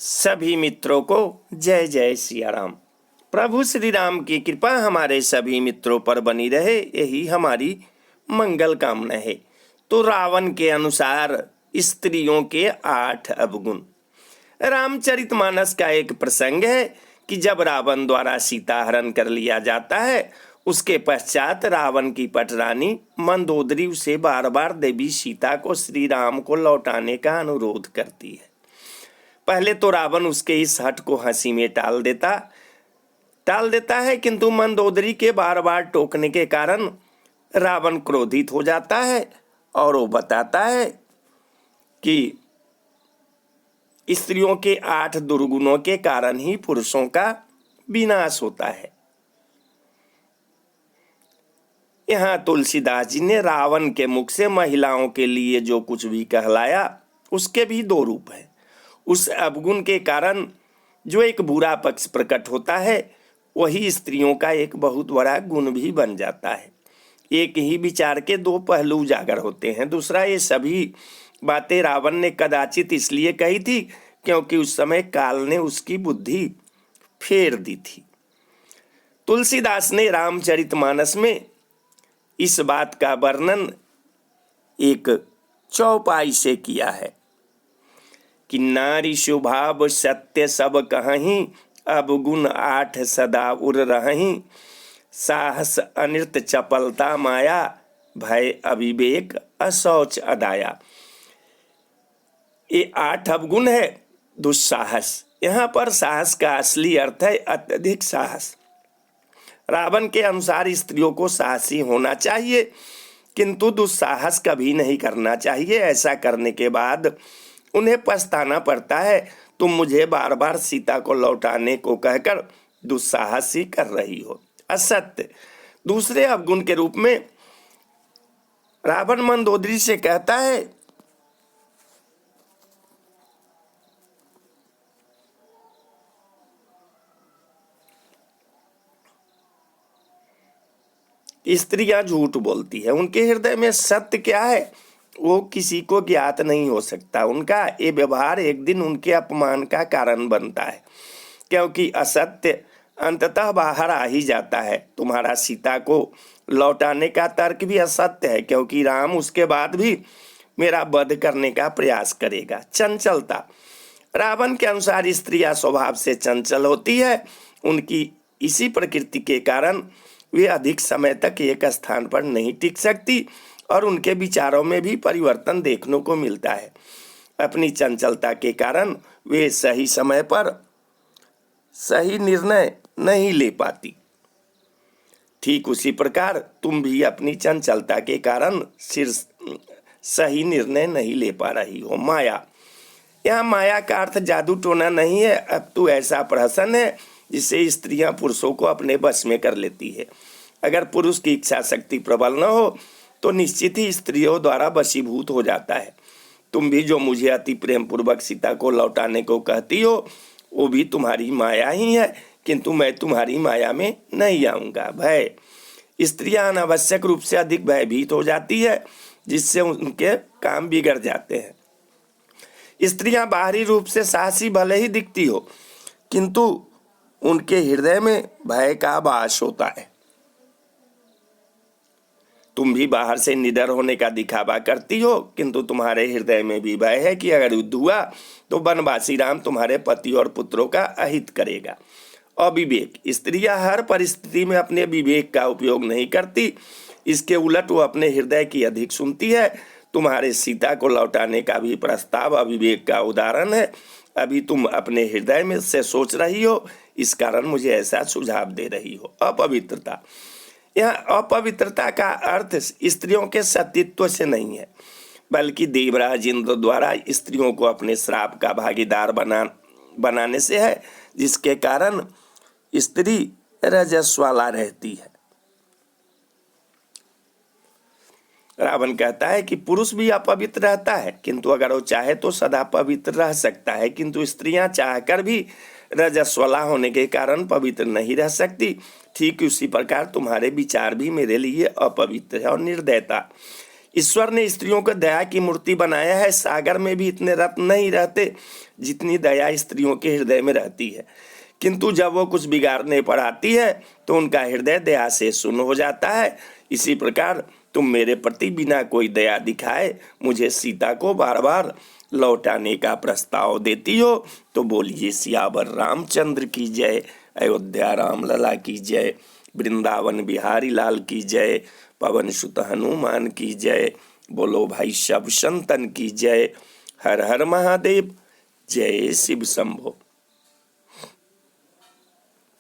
सभी मित्रों को जय जय सिया राम। प्रभु श्री राम की कृपा हमारे सभी मित्रों पर बनी रहे, यही हमारी मंगल कामना है। तो रावण के अनुसार स्त्रियों के 8 अवगुण। रामचरितमानस का एक प्रसंग है कि जब रावण द्वारा सीता हरण कर लिया जाता है, उसके पश्चात रावण की पटरानी मंदोदरी उसे बार बार देवी सीता को श्री राम को लौटाने का अनुरोध करती है। पहले तो रावण उसके इस हट को हंसी में टाल देता है, किंतु मंदोदरी के बार बार टोकने के कारण रावण क्रोधित हो जाता है और वो बताता है कि स्त्रियों के 8 दुर्गुणों के कारण ही पुरुषों का विनाश होता है। यहाँ तुलसीदास जी ने रावण के मुख से महिलाओं के लिए जो कुछ भी कहलाया, उसके भी 2 रूप हैं। उस अवगुण के कारण जो एक बुरा पक्ष प्रकट होता है, वही स्त्रियों का एक बहुत बड़ा गुण भी बन जाता है। एक ही विचार के 2 पहलू उजागर होते हैं। दूसरा, ये सभी बातें रावण ने कदाचित इसलिए कही थी क्योंकि उस समय काल ने उसकी बुद्धि फेर दी थी। तुलसीदास ने रामचरितमानस में इस बात का वर्णन एक चौपाई से किया है कि नारी स्वभाव सत्य सब कहहीं, अवगुण 8 सदा उर रहहीं, साहस अनृत चपलता माया, भय अविवेक अशौच अदाया। ये 8 अवगुण है। दुस्साहस, यहाँ पर साहस का असली अर्थ है अत्यधिक साहस। रावण के अनुसार स्त्रियों को साहसी होना चाहिए, किंतु दुस्साहस कभी नहीं करना चाहिए। ऐसा करने के बाद उन्हें पछताना पड़ता है, तुम मुझे बार बार सीता को लौटाने को कहकर दुस्साहस ही कर रही हो। असत्य, दूसरे अवगुण के रूप में रावण मंदोदरी से कहता है स्त्रियां झूठ बोलती है, उनके हृदय में सत्य क्या है वो किसी को ज्ञात नहीं हो सकता। उनका ये व्यवहार एक दिन उनके अपमान का कारण बनता है, क्योंकि असत्य अंततः बाहर आ ही जाता है। तुम्हारा सीता को लौटाने का तर्क भी असत्य है, क्योंकि राम उसके बाद भी मेरा वध करने का प्रयास करेगा। चंचलता, रावण के अनुसार स्त्रियां स्वभाव से चंचल होती है। उनकी इसी प्रकृति के कारण वे अधिक समय तक एक स्थान पर नहीं टिक सकती और उनके विचारों में भी परिवर्तन देखने को मिलता है। अपनी चंचलता के कारण वे सही समय पर सही निर्णय नहीं ले पाती। ठीक उसी प्रकार तुम भी अपनी चंचलता के कारण सही निर्णय नहीं ले पा रही हो। माया, यहाँ माया का अर्थ जादू टोना नहीं है, अब तो ऐसा प्रहसन है जिससे स्त्रियां पुरुषों को अपने बस में कर लेती है। अगर पुरुष की इच्छा शक्ति प्रबल न हो तो निश्चित ही स्त्रियों द्वारा वशीभूत हो जाता है। तुम भी जो मुझे अति प्रेम पूर्वक सीता को लौटाने को कहती हो, वो भी तुम्हारी माया ही है, किंतु मैं तुम्हारी माया में नहीं आऊँगा। भय, स्त्रियां अनावश्यक रूप से अधिक भयभीत हो जाती है, जिससे उनके काम बिगड़ जाते हैं। स्त्रियां बाहरी रूप से साहसी भले ही दिखती हो, किंतु उनके हृदय में भय का वास होता है। तुम भी बाहर से निडर होने का दिखावा करती हो, किंतु तुम्हारे हृदय में भी भय है कि अगर युद्ध हुआ तो वनवासी राम तुम्हारे पति और पुत्रों का अहित करेगा। अविवेक, स्त्रियां हर परिस्थिति में अपने विवेक का उपयोग नहीं करती, इसके उलट वो अपने हृदय की अधिक सुनती है। तुम्हारे सीता को लौटाने का भी प्रस्ताव अविवेक का उदाहरण है। अभी तुम अपने हृदय में से सोच रही हो, इस कारण मुझे ऐसा सुझाव दे रही हो। अपवित्रता, यहाँ अपवित्रता का अर्थ स्त्रियों के सतीत्व से नहीं है, बल्कि देवराज इंद्र द्वारा स्त्रियों को अपने श्राप का भागीदार बनाने से है, जिसके कारण स्त्री रजस्वाला रहती है। रावण कहता है कि पुरुष भी अपवित्र रहता है, किंतु अगर वो चाहे तो सदा पवित्र रह सकता है, किंतु स्त्रियां चाहकर भी रजस्वला होने के कारण पवित्र नहीं रह सकती। ठीक उसी प्रकार तुम्हारे विचार भी मेरे लिए अपवित्र है। और निर्दयता, ईश्वर ने स्त्रियों को दया की मूर्ति बनाया है। सागर में भी इतने रत्न नहीं रहते जितनी दया स्त्रियों के हृदय में रहती है, किंतु जब वो कुछ बिगाड़ने पर आती है तो उनका हृदय दया से शून्य हो जाता है। इसी प्रकार तुम मेरे प्रति बिना कोई दया दिखाए मुझे सीता को बार बार लौटाने का प्रस्ताव देती हो, तो बोलिए सियावर रामचंद्र की जय, अयोध्या राम लला की जय, वृंदावन बिहारी लाल की जय, पवन सुत हनुमान की जय। बोलो भाई सब संतन की जय। हर हर महादेव। जय शिव शंभो।